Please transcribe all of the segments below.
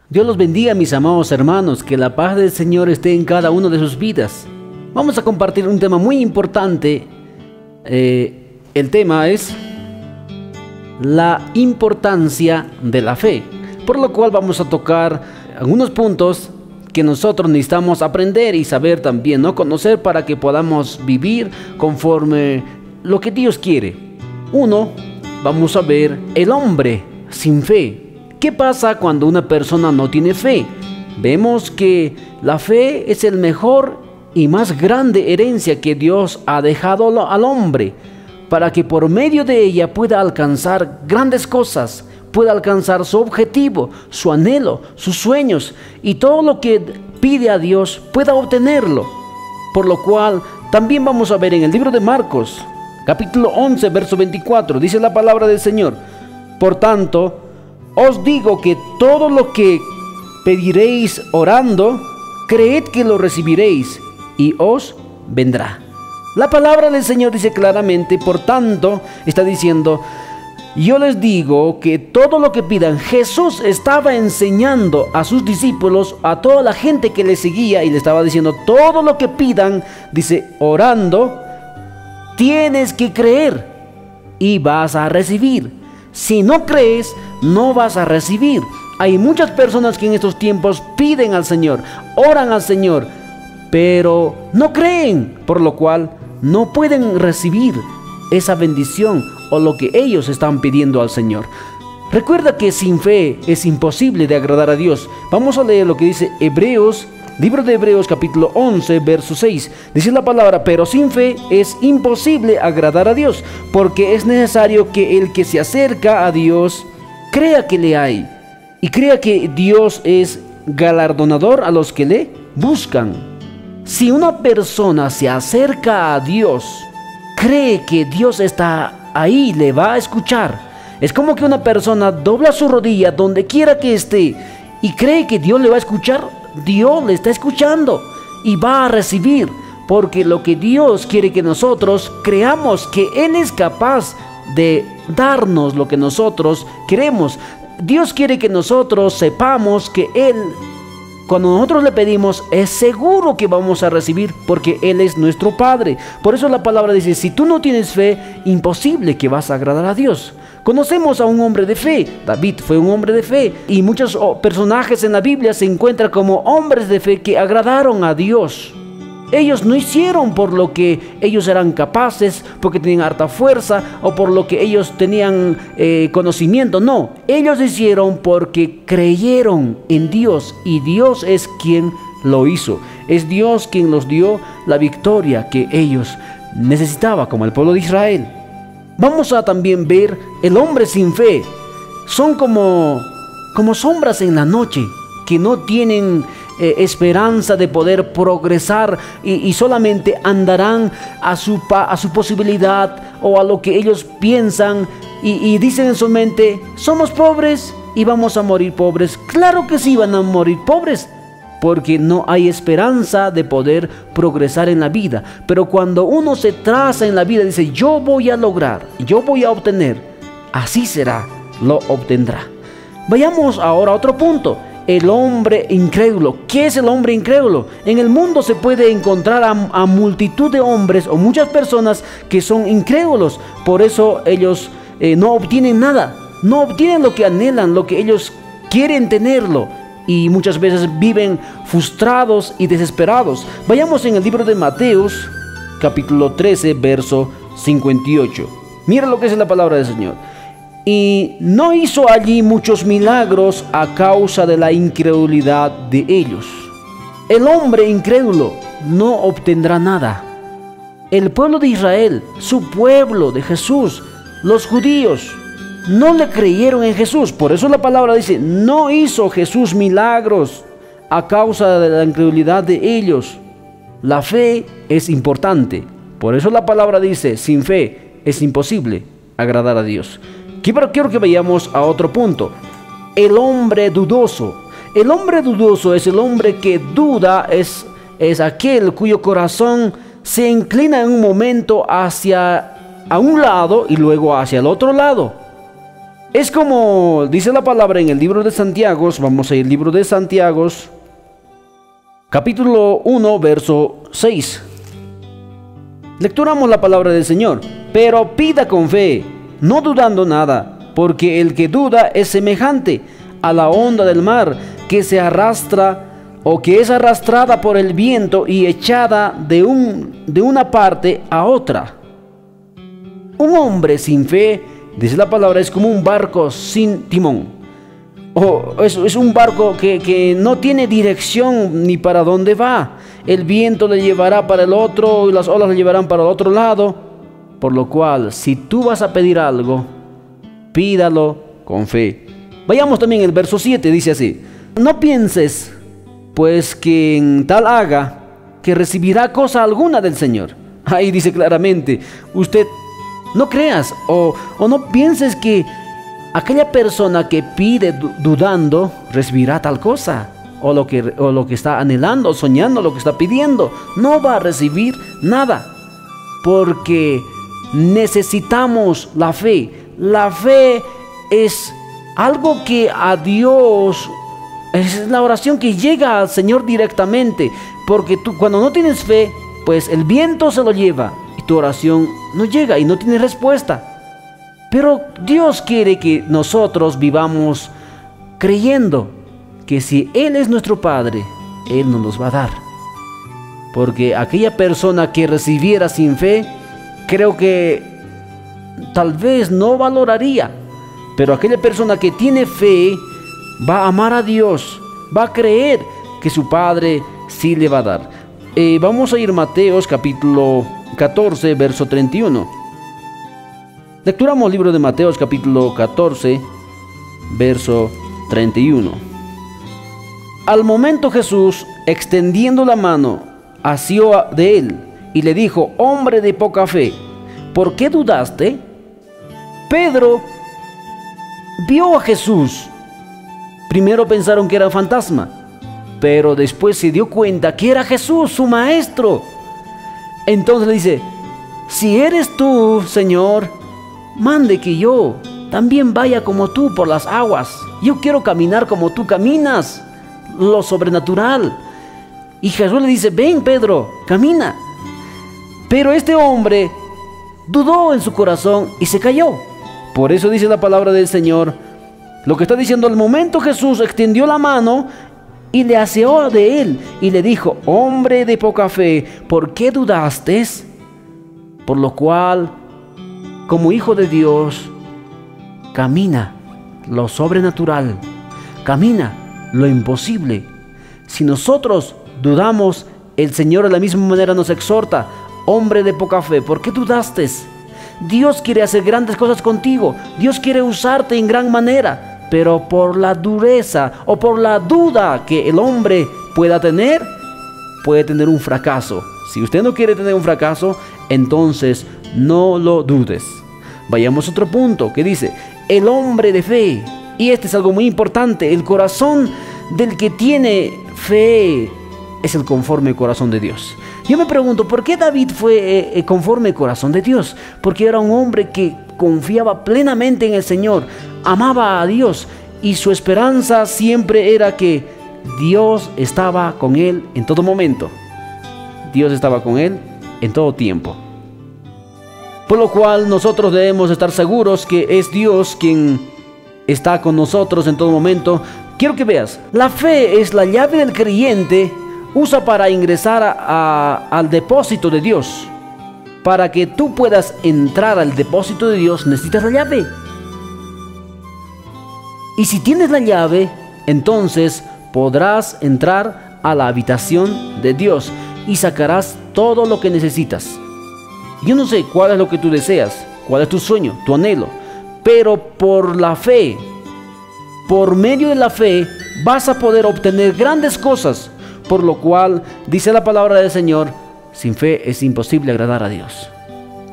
Dios los bendiga, mis amados hermanos, que la paz del Señor esté en cada uno de sus vidas. Vamos a compartir un tema muy importante. El tema es la importancia de la fe, por lo cual vamos a tocar algunos puntos que nosotros necesitamos aprender y saber también, ¿no? Conocer para que podamos vivir conforme lo que Dios quiere. Uno, vamos a ver el hombre sin fe. ¿Qué pasa cuando una persona no tiene fe? Vemos que la fe es el mejor y más grande herencia que Dios ha dejado al hombre, para que por medio de ella pueda alcanzar grandes cosas, pueda alcanzar su objetivo, su anhelo, sus sueños, y todo lo que pide a Dios pueda obtenerlo. Por lo cual también vamos a ver en el libro de Marcos, capítulo 11, verso 24, dice la palabra del Señor: por tanto, os digo que todo lo que pediréis orando, creed que lo recibiréis y os vendrá. La palabra del Señor dice claramente, por tanto, está diciendo: yo les digo que todo lo que pidan. Jesús estaba enseñando a sus discípulos, a toda la gente que le seguía, y le estaba diciendo: todo lo que pidan, dice, orando, tienes que creer y vas a recibir. Si no crees, no vas a recibir. Hay muchas personas que en estos tiempos piden al Señor, oran al Señor, pero no creen, por lo cual no pueden recibir esa bendición o lo que ellos están pidiendo al Señor. Recuerda que sin fe es imposible de agradar a Dios. Vamos a leer lo que dice Hebreos, libro de Hebreos, capítulo 11, verso 6. Dice la palabra: pero sin fe es imposible agradar a Dios, porque es necesario que el que se acerca a Dios crea que le hay, y crea que Dios es galardonador a los que le buscan. Si una persona se acerca a Dios, cree que Dios está ahí, le va a escuchar. Es como que una persona dobla su rodilla donde quiera que esté y cree que Dios le va a escuchar. Dios le está escuchando y va a recibir, porque lo que Dios quiere que nosotros creamos que Él es capaz de darnos lo que nosotros queremos. Dios quiere que nosotros sepamos que Él, cuando nosotros le pedimos, es seguro que vamos a recibir, porque Él es nuestro Padre. Por eso la palabra dice: si tú no tienes fe, imposible que vas a agradar a Dios. Conocemos a un hombre de fe. David fue un hombre de fe, y muchos personajes en la Biblia se encuentran como hombres de fe que agradaron a Dios. Ellos no hicieron por lo que ellos eran capaces, porque tenían harta fuerza, o por lo que ellos tenían conocimiento. No, ellos hicieron porque creyeron en Dios, y Dios es quien lo hizo. Es Dios quien los dio la victoria que ellos necesitaban, como el pueblo de Israel. Vamos a también ver el hombre sin fe. Son como sombras en la noche, que no tienen esperanza de poder progresar, y solamente andarán a su posibilidad o a lo que ellos piensan, y dicen en su mente: somos pobres y vamos a morir pobres. Claro que sí van a morir pobres, porque no hay esperanza de poder progresar en la vida. Pero cuando uno se traza en la vida, dice: yo voy a lograr, yo voy a obtener, así será, lo obtendrá. Vayamos ahora a otro punto: el hombre incrédulo. ¿Qué es el hombre incrédulo? En el mundo se puede encontrar a multitud de hombres o muchas personas que son incrédulos. Por eso ellos no obtienen nada, no obtienen lo que anhelan, lo que ellos quieren tenerlo, y muchas veces viven frustrados y desesperados. Vayamos en el libro de Mateos, capítulo 13, verso 58. Mira lo que es la palabra del Señor: y no hizo allí muchos milagros a causa de la incredulidad de ellos. El hombre incrédulo no obtendrá nada. El pueblo de Israel, su pueblo de Jesús, los judíos, no le creyeron en Jesús. Por eso la palabra dice: no hizo Jesús milagros a causa de la incredulidad de ellos. La fe es importante. Por eso la palabra dice: sin fe es imposible agradar a Dios. Quiero que vayamos a otro punto: el hombre dudoso. El hombre dudoso es el hombre que duda, es aquel cuyo corazón se inclina en un momento hacia un lado y luego hacia el otro lado. Es como dice la palabra en el libro de Santiago. Vamos a ir al libro de Santiago, capítulo 1, verso 6. Lecturamos la palabra del Señor. Pero pida con fe, no dudando nada, porque el que duda es semejante a la onda del mar, que se arrastra o que es arrastrada por el viento y echada de una parte a otra. Un hombre sin fe, dice la palabra, es como un barco sin timón. Es un barco que no tiene dirección ni para dónde va. El viento le llevará para el otro y las olas le llevarán para el otro lado. Por lo cual, si tú vas a pedir algo, pídalo con fe. Vayamos también al verso 7, dice así: no pienses, pues, que en tal haga, que recibirá cosa alguna del Señor. Ahí dice claramente, usted no creas o no pienses que aquella persona que pide dudando recibirá tal cosa, o lo que está anhelando, soñando, lo que está pidiendo. No va a recibir nada, porque necesitamos la fe. La fe es algo que a Dios, es la oración que llega al Señor directamente, porque tú cuando no tienes fe, pues el viento se lo lleva y tu oración no llega y no tiene respuesta. Pero Dios quiere que nosotros vivamos creyendo que si Él es nuestro Padre, Él nos los va a dar. Porque aquella persona que recibiera sin fe, creo que tal vez no valoraría. Pero aquella persona que tiene fe va a amar a Dios, va a creer que su Padre sí le va a dar. Vamos a ir a Mateos capítulo 14, verso 31. Lecturamos el libro de Mateos capítulo 14, verso 31. Al momento Jesús, extendiendo la mano, asió de él y le dijo: hombre de poca fe, ¿por qué dudaste? Pedro vio a Jesús. Primero pensaron que era un fantasma, pero después se dio cuenta que era Jesús, su maestro. Entonces le dice: si eres tú, Señor, mande que yo también vaya como tú por las aguas. Yo quiero caminar como tú caminas, lo sobrenatural. Y Jesús le dice: ven, Pedro, camina. Pero este hombre dudó en su corazón y se cayó. Por eso dice la palabra del Señor, lo que está diciendo: al momento Jesús extendió la mano y le asió de él y le dijo: hombre de poca fe, ¿por qué dudaste? Por lo cual, como hijo de Dios, camina lo sobrenatural, camina lo imposible. Si nosotros dudamos, el Señor de la misma manera nos exhorta: hombre de poca fe, ¿por qué dudaste? Dios quiere hacer grandes cosas contigo, Dios quiere usarte en gran manera, pero por la dureza o por la duda que el hombre pueda tener, puede tener un fracaso. Si usted no quiere tener un fracaso, entonces no lo dudes. Vayamos a otro punto que dice: el hombre de fe. Y este es algo muy importante. El corazón del que tiene fe es el conforme corazón de Dios. Yo me pregunto, ¿por qué David fue conforme corazón de Dios? Porque era un hombre que confiaba plenamente en el Señor, amaba a Dios, y su esperanza siempre era que Dios estaba con él en todo momento. Dios estaba con él en todo tiempo. Por lo cual nosotros debemos estar seguros que es Dios quien está con nosotros en todo momento. Quiero que veas, la fe es la llave del creyente. Usa para ingresar al depósito de Dios. Para que tú puedas entrar al depósito de Dios, necesitas la llave. Y si tienes la llave, entonces podrás entrar a la habitación de Dios y sacarás todo lo que necesitas. Yo no sé cuál es lo que tú deseas, cuál es tu sueño, tu anhelo, pero por la fe, por medio de la fe, vas a poder obtener grandes cosas. Por lo cual, dice la palabra del Señor, sin fe es imposible agradar a Dios.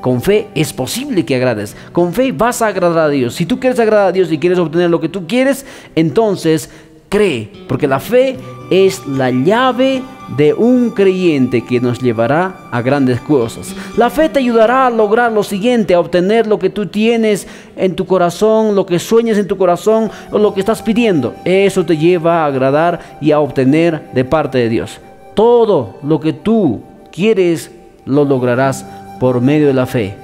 Con fe es posible que agrades. Con fe vas a agradar a Dios. Si tú quieres agradar a Dios y quieres obtener lo que tú quieres, entonces cree. Porque la fe es la llave de un creyente que nos llevará a grandes cosas. La fe te ayudará a lograr lo siguiente, a obtener lo que tú tienes en tu corazón, lo que sueñas en tu corazón o lo que estás pidiendo. Eso te lleva a agradar y a obtener de parte de Dios. Todo lo que tú quieres lo lograrás por medio de la fe,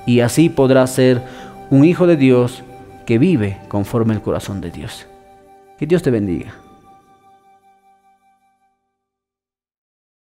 y así podrás ser un hijo de Dios que vive conforme al corazón de Dios. Que Dios te bendiga.